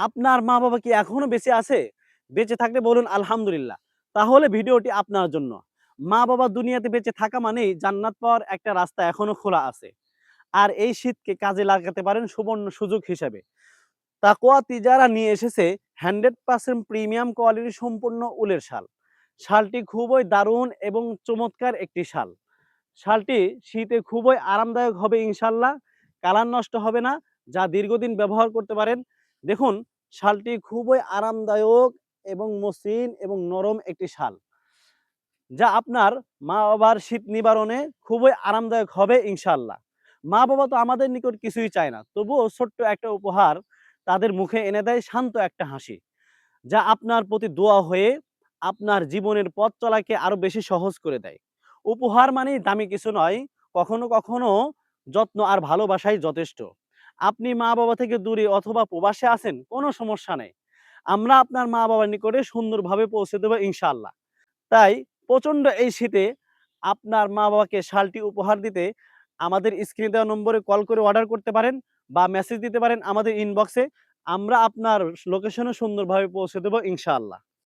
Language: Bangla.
আপনার মা-বাবা কি এখনো বেঁচে আছে? বেঁচে থাকলে বলুন আলহামদুলিল্লাহ। তাহলে ভিডিওটি আপনার জন্য। মা-বাবা দুনিয়াতে বেঁচে থাকা মানেই জান্নাত পাওয়ার একটা রাস্তা এখনো খোলা আছে। আর এই শীতকে কাজে লাগাতে পারেন সুবর্ণ সুযোগ হিসেবে। তাকওয়া তিজারা নিয়ে এসেছে 100% প্রিমিয়াম কোয়ালিটি সম্পূর্ণ উলের শাল। শালটি খুবই দারুণ এবং চমৎকার একটি শাল। শালটি শীতে খুবই আরামদায়ক হবে ইনশাল্লাহ। কালার নষ্ট হবে না, যা দীর্ঘদিন ব্যবহার করতে পারেন। দেখুন, শালটি খুবই আরামদায়ক এবং মসৃণ এবং নরম একটি শাল, যা আপনার মা-বাবার শীত নিবারণে খুবই আরামদায়ক হবে ইনশাআল্লাহ। মা-বাবা তো আমাদের নিকট কিছুই চায় না। তবুও ছোট্ট একটা উপহার তাদের মুখে এনে দেয় শান্ত একটা হাসি, যা আপনার প্রতি দোয়া হয়ে আপনার জীবনের পথ চলাকে আরো বেশি সহজ করে দেয়। উপহার মানেই দামি কিছু নয়, কখনো, কখনো যত্ন আর ভালোবাসাই যথেষ্ট। আপনি মা-বাবা থেকে দূরে অথবা প্রবাসে আছেন, কোনো সমস্যা নেই। আমরা আপনার মা-বাবার নিকটে সুন্দরভাবে পৌঁছে দেব ইনশাআল্লাহ। তাই প্রচন্ড এই শীতে আপনার মা-বাবাকে শালটি উপহার দিতে আমাদের স্ক্রিনে দেওয়া নম্বরে কল করে অর্ডার করতে পারেন বা মেসেজ দিতে পারেন আমাদের ইনবক্সে। আমরা আপনার লোকেশনে সুন্দরভাবে পৌঁছে দেব ইনশাআল্লাহ।